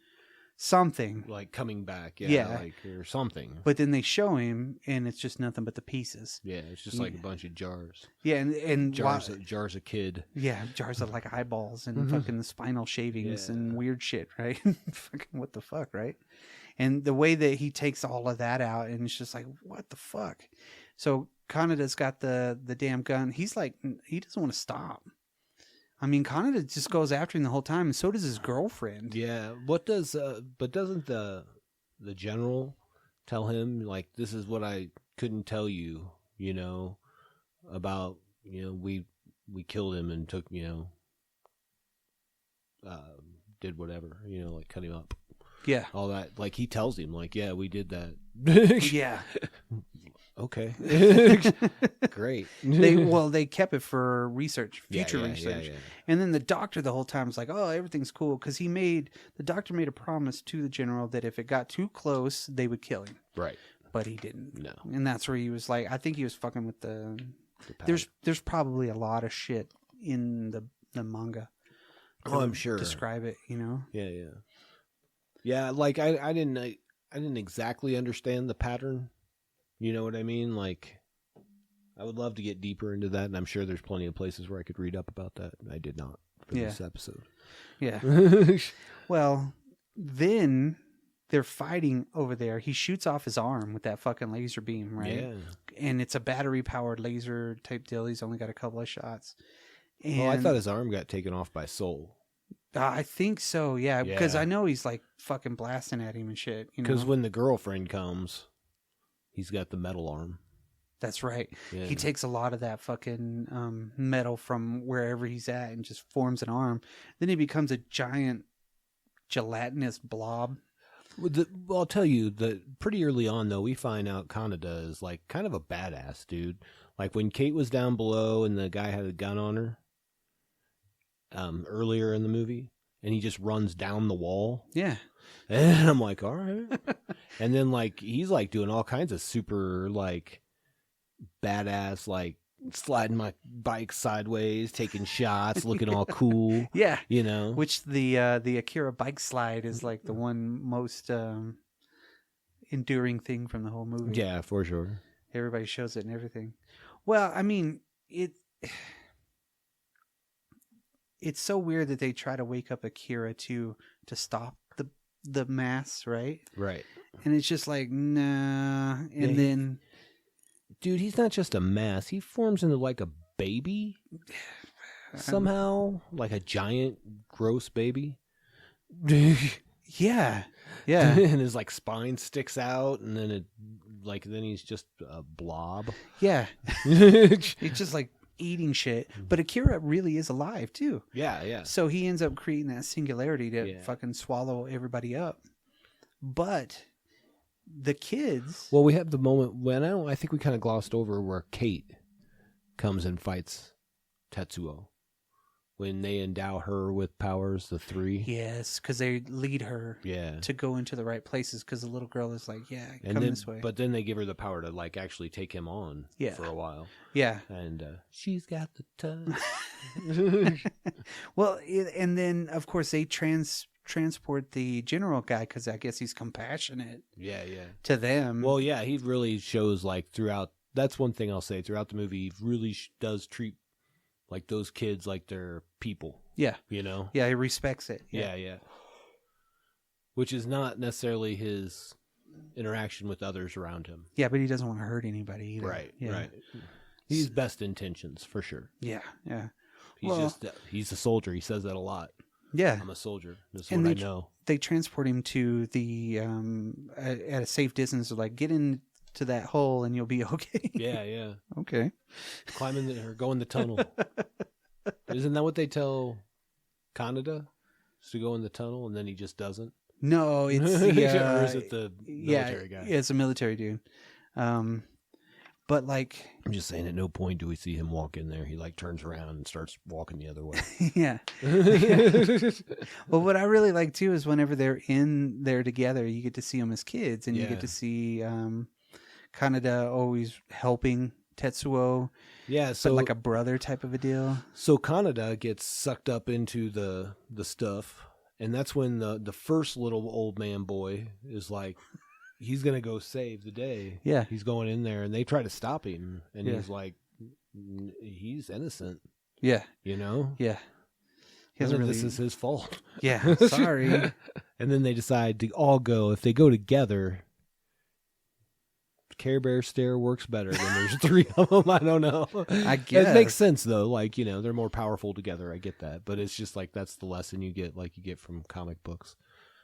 something like coming back, or something. But then they show him, and it's just nothing but the pieces. Yeah, it's just like a bunch of jars. Yeah, and jars of kid. Yeah, jars of like eyeballs and fucking spinal shavings and weird shit, right? Fucking what the fuck, right? And the way that he takes all of that out, and it's just like, what the fuck? So Kaneda's got the damn gun. He's like, he doesn't want to stop. I mean, Kaneda just goes after him the whole time, and so does his girlfriend. Yeah. But doesn't the general tell him, like, this is what I couldn't tell you, about, we killed him and took, did whatever, like cut him up. Yeah. All that. Like, he tells him, like, yeah, we did that. Yeah. Okay. Great. They kept it for research, future research. Yeah. And then the doctor the whole time was like, oh, everything's cool, because the doctor made a promise to the general that if it got too close, they would kill him. Right. But he didn't. No. And that's where he was like, I think he was fucking with there's probably a lot of shit in the manga. Oh, I'm sure. Describe it, Yeah. Yeah, like I didn't exactly understand the pattern. You know what I mean? Like, I would love to get deeper into that, and I'm sure there's plenty of places where I could read up about that. I did not for this episode. Yeah. Well, then they're fighting over there. He shoots off his arm with that fucking laser beam, right? Yeah. And it's a battery-powered laser type deal. He's only got a couple of shots. And Well, I thought his arm got taken off by Soul. I think so, yeah. Because I know he's like fucking blasting at him and shit. Because when the girlfriend comes, he's got the metal arm. That's right. Yeah. He takes a lot of that fucking metal from wherever he's at and just forms an arm. Then he becomes a giant gelatinous blob. Well, I'll tell you that pretty early on, though, we find out Kaneda is like kind of a badass dude. Like when Kate was down below and the guy had a gun on her earlier in the movie, and he just runs down the wall. Yeah. And I'm like, all right. And then like he's like doing all kinds of super like badass, like sliding my bike sideways, taking shots, looking all cool. Yeah. You know. Which the Akira bike slide is like the one most enduring thing from the whole movie. Yeah, for sure. Everybody shows it and everything. Well, I mean, it's so weird that they try to wake up Akira to stop the mass, right? Right. And it's just like, nah. And then... Dude, he's not just a mass. He forms into like a baby somehow. Like a giant, gross baby. Yeah. Yeah. And his like spine sticks out, and then then he's just a blob. Yeah. It's just like eating shit. But Akira really is alive too. Yeah, yeah. So he ends up creating that singularity to fucking swallow everybody up. But the kids... Well, we have the moment when I think we kind of glossed over where Kate comes and fights Tetsuo. When they endow her with powers, the three. Yes, because they lead her to go into the right places, because the little girl is like, come this way. But then they give her the power to like actually take him on for a while. Yeah. And she's got the touch. Well, and then, of course, they transport the general guy, because I guess he's compassionate to them. Well, yeah, he really shows like throughout. That's one thing I'll say. Throughout the movie, he really does treat like those kids like they're people. Yeah. You know? Yeah, he respects it. Yeah. Which is not necessarily his interaction with others around him. Yeah, but he doesn't want to hurt anybody either. Right. He's best intentions for sure. Yeah. He's a soldier. He says that a lot. Yeah. I'm a soldier. That's what I know. They transport him to the at a safe distance. They're like, get into that hole and you'll be okay. Yeah. Okay. Climb in or go in the tunnel. Isn't that what they tell Kaneda? Is to go in the tunnel, and then he just doesn't? No, it's or is it the military guy? Yeah, it's a military dude. But like, I'm just saying, at no point do we see him walk in there. He like turns around and starts walking the other way. Yeah. Well, what I really like too is whenever they're in there together, you get to see them as kids, and you get to see Kaneda always helping Tetsuo. Yeah, so like a brother type of a deal. So Kaneda gets sucked up into the stuff, and that's when the first little old man boy is like, he's gonna go save the day. Yeah, he's going in there, and they try to stop him, and he's like, he's innocent. Yeah, you know. Yeah, this is his fault. Yeah, sorry. And then they decide to all go. If they go together, Care Bear stare works better when there's three of them. I don't know. I guess it makes sense though. Like, you know, they're more powerful together. I get that, but it's just like that's the lesson you get, like you get from comic books,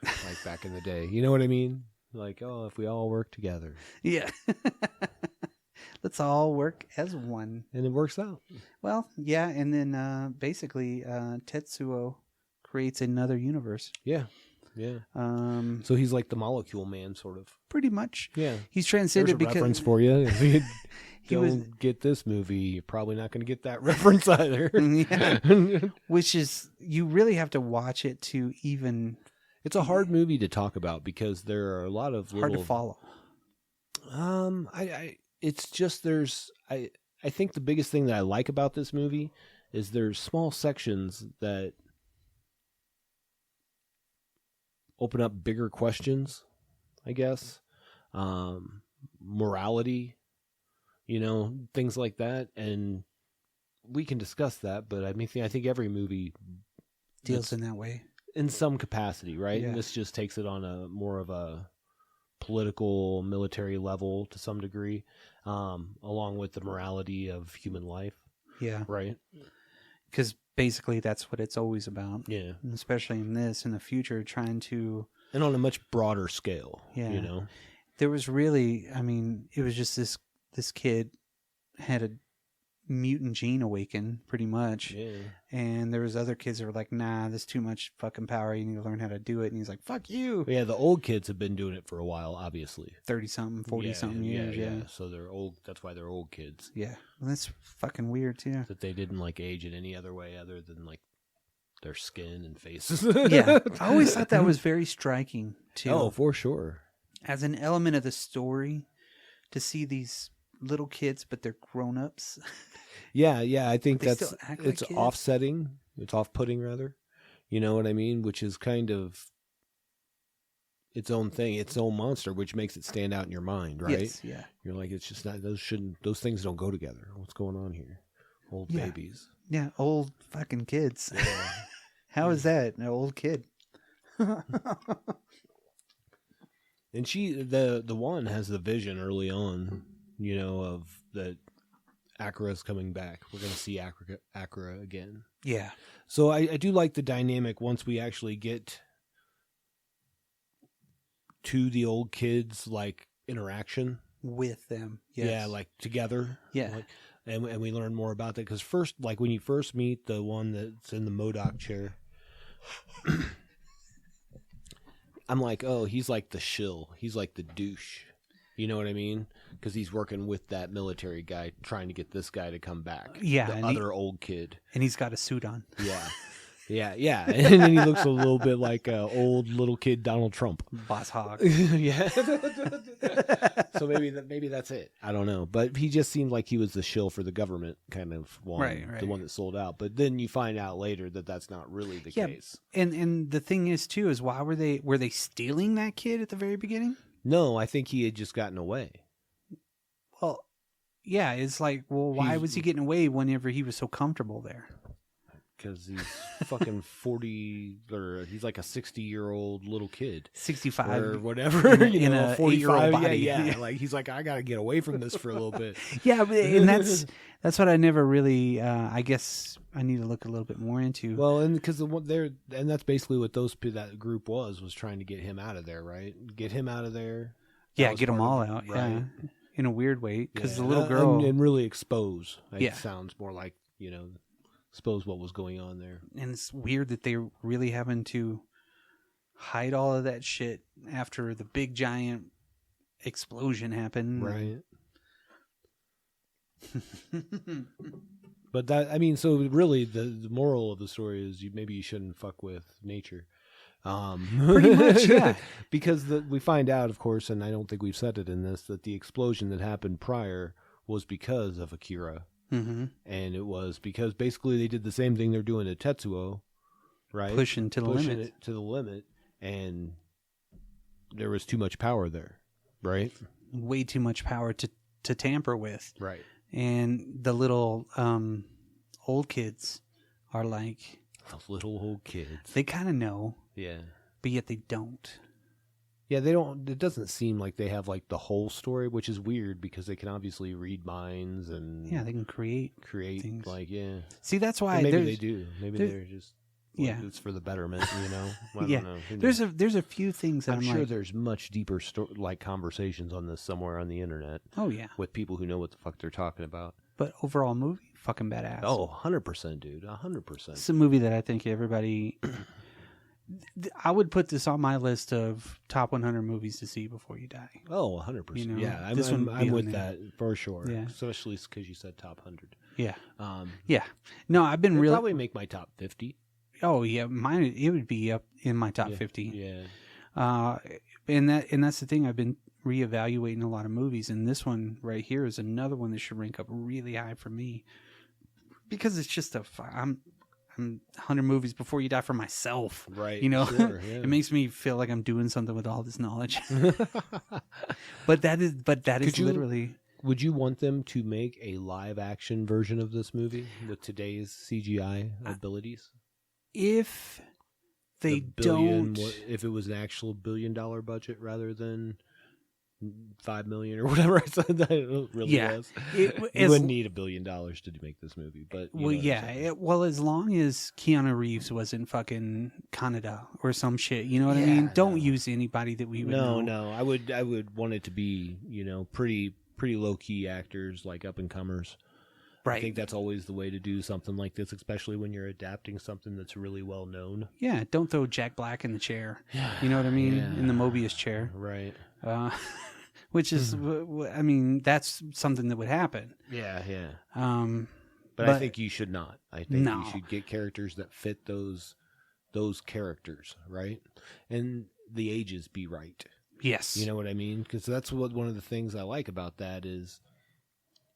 like back in the day. You know what I mean? Like, oh, if we all work together, yeah, let's all work as one, and it works out. Well, yeah, and then basically, Tetsuo creates another universe. Yeah. So he's like the Molecule Man, sort of. Pretty much. Yeah. He's transcended because reference for you. If you don't get this movie, you're probably not going to get that reference either. Yeah. Which is, you really have to watch it to even. It's a hard movie to talk about because there are a lot of hard to follow. It's just I think the biggest thing that I like about this movie is there's small sections that open up bigger questions, I guess. Morality, things like that. And we can discuss that, but I think every movie deals in that way. In some capacity, right? Yeah. And this just takes it on a more of a political, military level to some degree, along with the morality of human life. Yeah. Right? Because basically that's what it's always about. Yeah. And especially in the future, trying to... And on a much broader scale, Yeah. There was really, it was just this kid had a mutant gene awaken, pretty much. Yeah. And there was other kids that were like, nah, there's too much fucking power. You need to learn how to do it. And he's like, fuck you. Yeah, the old kids have been doing it for a while, obviously. 30-something, 40-something years, yeah. So they're old. That's why they're old kids. Yeah. Well, that's fucking weird, too. That they didn't, age in any other way other than, their skin and faces. Yeah. I always thought that was very striking, too. Oh, for sure. As an element of the story, to see these little kids, but they're grown-ups. Yeah, I think They still act like it's kids. offsetting. It's off-putting, rather. You know what I mean? Which is kind of its own thing, its own monster, which makes it stand out in your mind, right? Yes, yeah. You're like, it's just not, those things don't go together. What's going on here? Old babies. Yeah, old fucking kids. Yeah. How is that? An old kid. And the one has the vision early on, of that Akira's coming back. We're going to see Akira again. Yeah. So I do like the dynamic once we actually get to the old kids, interaction. With them. Yes. Yeah, together. Yeah. And we learn more about that. Because first, when you first meet the one that's in the MODOK chair, I'm like, oh, he's like the shill. He's like the douche. You know what I mean? Because he's working with that military guy trying to get this guy to come back. Yeah. The other old kid. And he's got a suit on. Yeah. Yeah. And then he looks a little bit like old little kid Donald Trump. Boss hog. Yeah. So maybe that's it. I don't know. But he just seemed like he was the shill for the government kind of one. Right. The one that sold out. But then you find out later that that's not really the case. And the thing is, too, is why were they stealing that kid at the very beginning? No, I think he had just gotten away. Well, yeah, it's like, well, why was he getting away whenever he was so comfortable there? Because he's fucking 40, or he's like a 60-year-old little kid. 65. Or whatever. In a 45. body. Yeah. He's like, I got to get away from this for a little bit. Yeah, and that's what I never really, I guess I need to look a little bit more into. Well, and because and that's basically what that group was trying to get him out of there, right? Get him out of there. Yeah, get them all out. Right. Yeah, in a weird way, because the little girl and really expose. It sounds more like expose what was going on there. And it's weird that they're really having to hide all of that shit after the big giant explosion happened. Right. But so really the moral of the story is maybe you shouldn't fuck with nature. Pretty much, yeah. Because we find out, of course, and I don't think we've said it in this, that the explosion that happened prior was because of Akira. Mm-hmm. And it was because basically they did the same thing they're doing at Tetsuo, right? Pushing it to the limit, and there was too much power there, right? Way too much power to tamper with. Right. And the little old kids are like... Those little old kids. They kind of know. Yeah. But yet they don't. Yeah, they don't. It doesn't seem like they have the whole story, which is weird because they can obviously read minds and they can create things. See, that's why maybe they do. Maybe they're just it's for the betterment. I don't know. There's a few things that I'm sure there's much deeper conversations on this somewhere on the internet. Oh yeah, with people who know what the fuck they're talking about. But overall movie, fucking badass. Oh, 100%, dude, 100%. It's a movie that I think everybody. I would put this on my list of top 100 movies to see before you die. Oh, 100%. Yeah, I'm with that for sure. Yeah. Especially because you said top 100. Yeah. Yeah. No, I've been really... probably make my top 50. Oh, yeah. Mine, it would be up in my top 50. Yeah. And that's the thing. I've been reevaluating a lot of movies, and this one right here is another one that should rank up really high for me. Because it's just I'm 100 movies before you die for myself, right? Sure, yeah. It makes me feel like I'm doing something with all this knowledge. but that is literally. would you want them to make a live action version of this movie with today's CGI abilities? If they don't, if it was an actual $1 billion budget rather than 5 million or whatever I said that it really was. You wouldn't need $1 billion to make this movie, but as long as Keanu Reeves was in fucking Canada or some shit, you know what I mean? Don't use anybody that we would know. No, I would want it to be, pretty low key actors, like up and comers. Right. I think that's always the way to do something like this, especially when you're adapting something that's really well known. Yeah, don't throw Jack Black in the chair. You know what I mean? In the Mobius chair. Right. Which is, I mean, that's something that would happen. Yeah. But I think you should not. I think you should get characters that fit those characters, right? And the ages be right. Yes. You know what I mean? Because that's one of the things I like about that is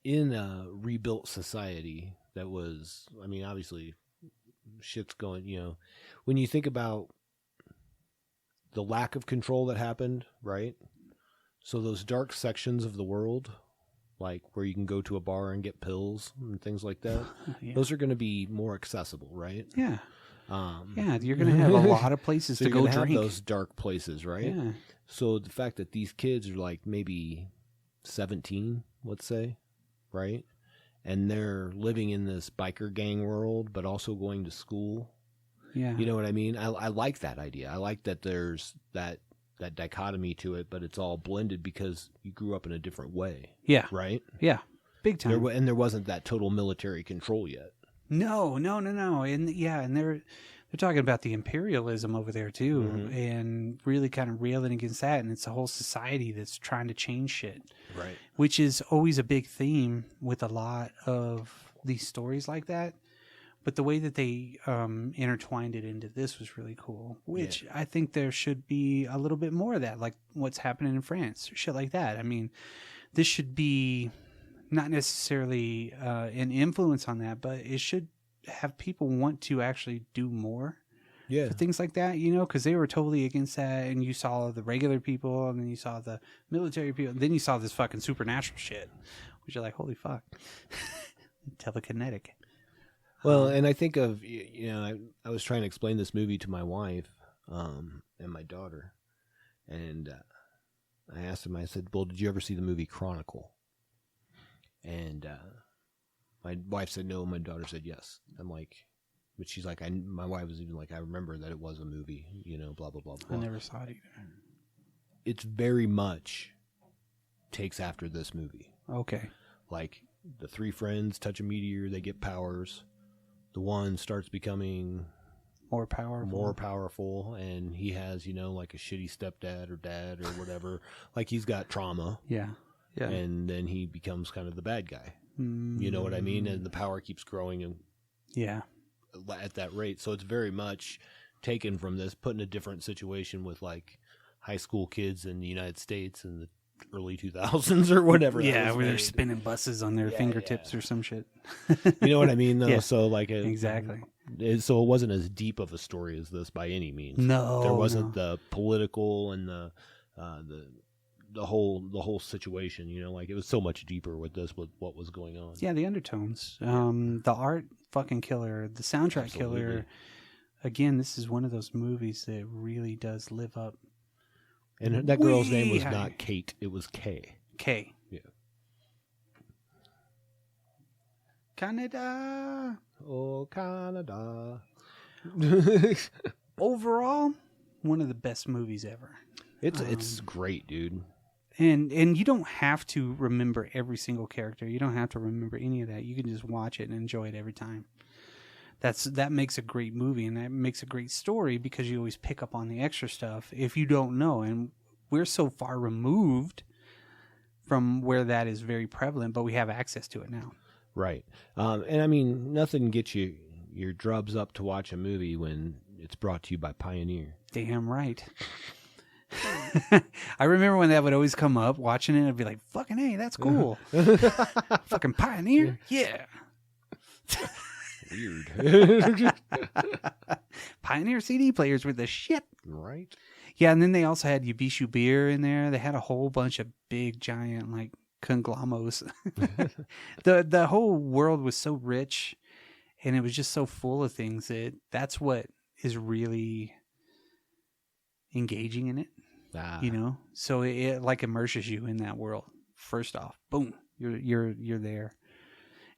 in a rebuilt society that was, I mean, obviously shit's going, when you think about the lack of control that happened, right? So those dark sections of the world, like where you can go to a bar and get pills and things like that, those are going to be more accessible, right? Yeah. You're going to have a lot of places to go drink. Have those dark places, right? Yeah. So the fact that these kids are like maybe 17, let's say, right? And they're living in this biker gang world, but also going to school. Yeah. You know what I mean? I like that idea. I like that there's that dichotomy to it, but it's all blended because you grew up in a different way. Yeah. Right? Yeah. Big time. And there wasn't that total military control yet. No. And they're talking about the imperialism over there too, and really kind of railing against that. And it's a whole society that's trying to change shit. Right. Which is always a big theme with a lot of these stories like that. But the way that they intertwined it into this was really cool, which I think there should be a little bit more of that, like what's happening in France, shit like that. I mean, this should be not necessarily an influence on that, but it should have people want to actually do more for things like that, because they were totally against that. And you saw the regular people, and then you saw the military people, and then you saw this fucking supernatural shit, which you're like, holy fuck. Telekinetic. Well, and I think of, I was trying to explain this movie to my wife and my daughter, and I asked him, I said, well, did you ever see the movie Chronicle? And my wife said no, my daughter said yes. I'm like, but she's like, my wife was even like, I remember that it was a movie, blah, blah, blah, blah. I never saw it either. It's very much takes after this movie. Okay. Like, the three friends touch a meteor, they get powers. The one starts becoming more powerful, and he has, like a shitty stepdad or dad or whatever. Like, he's got trauma. Yeah. And then he becomes kind of the bad guy. You know what I mean? And the power keeps growing and at that rate. So it's very much taken from this, put in a different situation with like high school kids in the United States in the early 2000s or whatever. Yeah, where they're spinning buses on their fingertips or some shit. You know what I mean, though? Yeah. So like exactly. So it wasn't as deep of a story as this by any means. No, there wasn't the political and the whole situation. Like it was so much deeper with this, with what was going on. Yeah, the undertones, the art, fucking killer, the soundtrack killer. Again, this is one of those movies that really does live up. And that girl's name was not Kate; it was Kay. Kay. Yeah. Canada. Oh, Canada. Overall, one of the best movies ever. It's great, dude. And you don't have to remember every single character. You don't have to remember any of that. You can just watch it and enjoy it every time. That makes a great movie, and that makes a great story because you always pick up on the extra stuff if you don't know. And we're so far removed from where that is very prevalent, but we have access to it now. Right. And I mean, nothing gets you your drubs up to watch a movie when it's brought to you by Pioneer. Damn right. I remember when that would always come up, watching it, I'd be like, fucking hey, that's cool. Fucking Pioneer? Yeah. Weird. Pioneer CD players were the shit. Right. Yeah, and then they also had Yabishu beer in there. They had a whole bunch of big, giant, like, conglomos. The whole world was so rich, and it was just so full of things that's what is really engaging in it. You know, so it like immerses you in that world. First off, boom, you're there,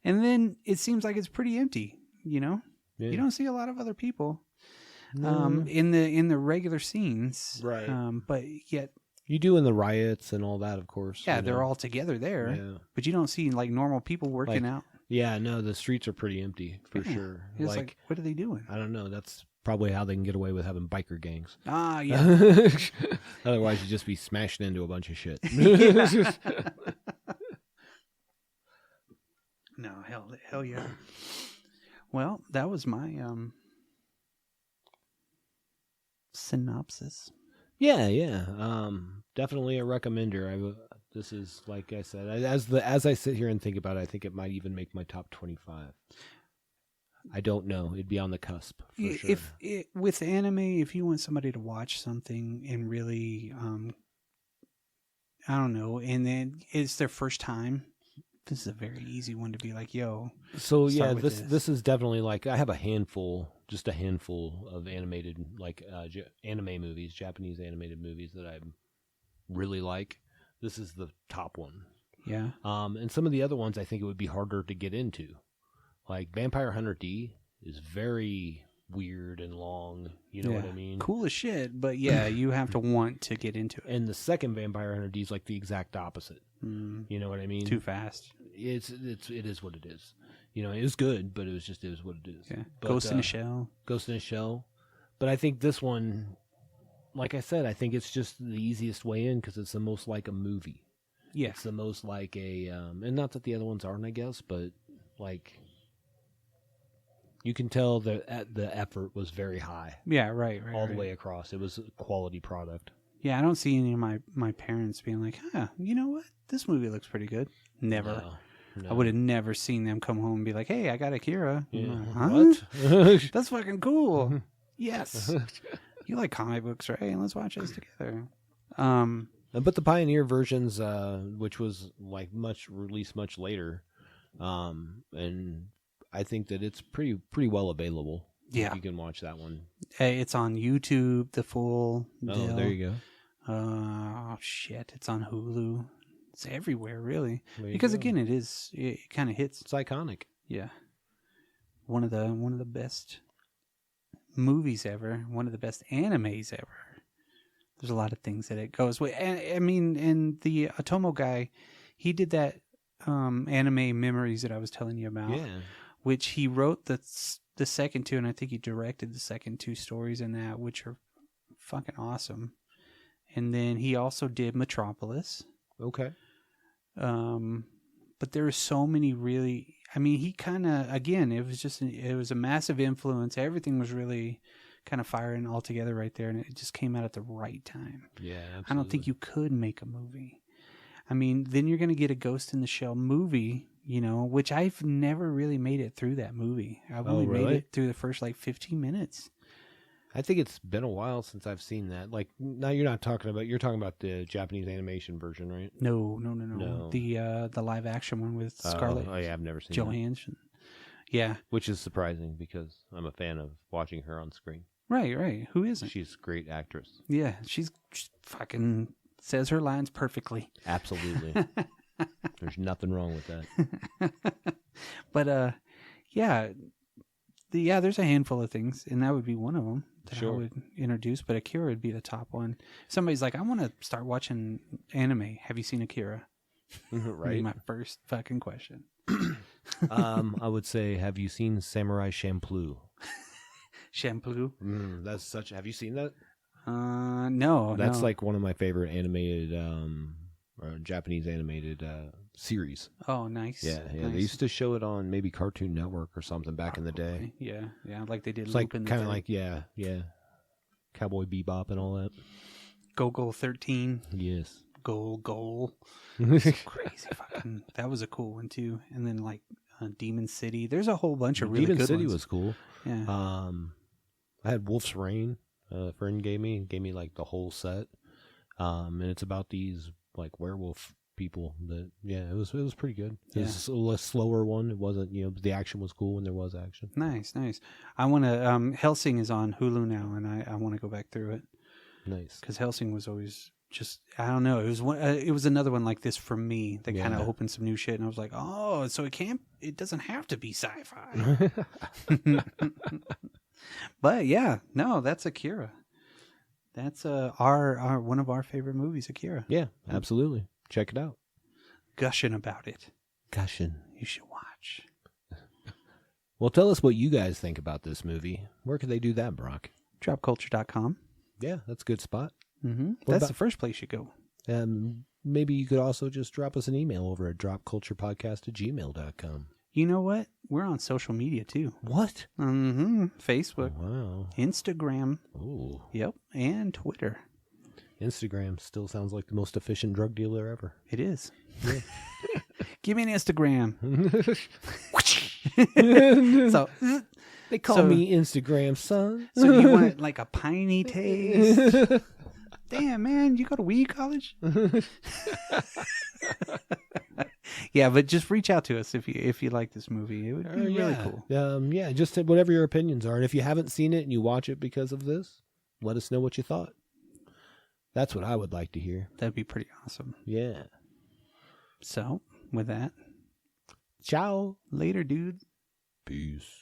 and then it seems like it's pretty empty. You know, you don't see a lot of other people in the regular scenes, right? But yet you do in the riots and all that, of course. Yeah, they're all together there, but you don't see like normal people working out. Yeah, no, the streets are pretty empty for sure. It's like, what are they doing? I don't know. That's probably how they can get away with having biker gangs. Ah, yeah. Otherwise, you'd just be smashing into a bunch of shit. No, hell yeah. Well, that was my synopsis. Yeah. Definitely a recommender. This is, like I said, as I sit here and think about it, I think it might even make my top 25. I don't know. It'd be on the cusp for sure. With anime, if you want somebody to watch something and really, I don't know, and then it's their first time, this is a very easy one to be like, yo. So yeah, this is definitely like, I have just a handful of animated, like anime movies, Japanese animated movies that I really like. This is the top one. Yeah. And some of the other ones I think it would be harder to get into. Like Vampire Hunter D is very weird and long. You know what I mean? Cool as shit, but yeah, you have to want to get into it. And the second Vampire Hunter D is like the exact opposite. You know what I mean? Too fast. It is what it is. You know, it was good, but it was what it is. Yeah. But, Ghost in a Shell. Ghost in a Shell. But I think this one, like I said, I think it's just the easiest way in because it's the most like a movie. Yeah. It's the most like a, and not that the other ones aren't, I guess, but like, you can tell that the effort was very high. Yeah, right. All the way across. It was a quality product. Yeah, I don't see any of my parents being like, you know what? This movie looks pretty good. Never. No. I would have never seen them come home and be like, hey, I got Akira. Yeah. What? What? That's fucking cool. Yes. You like comic books, right? Let's watch this together. But the Pioneer versions, which was like released much later, and I think that it's pretty well available. Yeah, you can watch that one. Hey, it's on YouTube. The full. Oh, there you go. Shit! It's on Hulu. It's everywhere, really. Because again, it kind of hits. It's iconic. Yeah, one of the best movies ever. One of the best animes ever. There's a lot of things that it goes with. And the Otomo guy, he did that anime Memories that I was telling you about. Yeah. Which he wrote the second two, and I think he directed the second two stories in that, which are fucking awesome. And then he also did Metropolis. Okay. But there are so many really. I mean, he kind of again. It was a massive influence. Everything was really kind of firing all together right there, and it just came out at the right time. Yeah, absolutely. I don't think you could make a movie. I mean, then you're going to get a Ghost in the Shell movie, you know, which I've never really made it through that movie. I've only made it through the first like 15 minutes. I think it's been a while since I've seen that. Like, now you're talking about the Japanese animation version, right? No. The live action one with Scarlett. Oh yeah, I've never seen Johansson. Yeah. Which is surprising because I'm a fan of watching her on screen. Right. Who isn't? She's a great actress. Yeah, she's fucking says her lines perfectly. Absolutely. There's nothing wrong with that. But there's a handful of things, and that would be one of them that I would introduce. But Akira would be the top one. Somebody's like, I want to start watching anime. Have you seen Akira? Right. Be my first fucking question. I would say, have you seen Samurai Champloo? Shampoo? Have you seen that? No. That's like one of my favorite animated, or Japanese animated series. Oh, nice. Yeah. Nice. They used to show it on maybe Cartoon Network or something back in the day. Yeah, like they did. It's like kind of like Cowboy Bebop and all that. Go 13. Yes. Goal. Crazy fucking. That was a cool one too. And then like Demon City. There's a whole bunch of really Demon good City ones. was cool. Yeah. I had Wolf's Rain. A friend gave me like the whole set. And it's about these like werewolf people. That it was pretty good. It Yeah. was a less slower one. It wasn't, the action was cool when there was action. Nice. I want to. Helsing is on Hulu now, and I want to go back through it. Nice. Because Helsing was always just, I don't know. It was one. It was another one like this for me that kind of opened some new shit, and I was like, oh, so it doesn't have to be sci-fi. But yeah, no, that's Akira. That's our one of our favorite movies, Akira. Yeah, absolutely. Check it out. Gushing about it. Gushing. You should watch. Well, tell us what you guys think about this movie. Where could they do that, Brock? Dropculture.com. Yeah, that's a good spot. Mm-hmm. That's the first place you go. Maybe you could also just drop us an email over at dropculturepodcast@gmail.com. You know what? We're on social media too. What? Mm-hmm. Facebook. Wow. Instagram. Ooh. Yep. And Twitter. Instagram still sounds like the most efficient drug dealer ever. It is. Yeah. Give me an Instagram. So they call me Instagram, son. So you want like a piney taste? Damn, man, you go to weed college? Yeah, but just reach out to us if you like this movie. It would be really cool. Just whatever your opinions are. And if you haven't seen it and you watch it because of this, let us know what you thought. That's what I would like to hear. That'd be pretty awesome. Yeah. So, with that, ciao. Later, dude. Peace.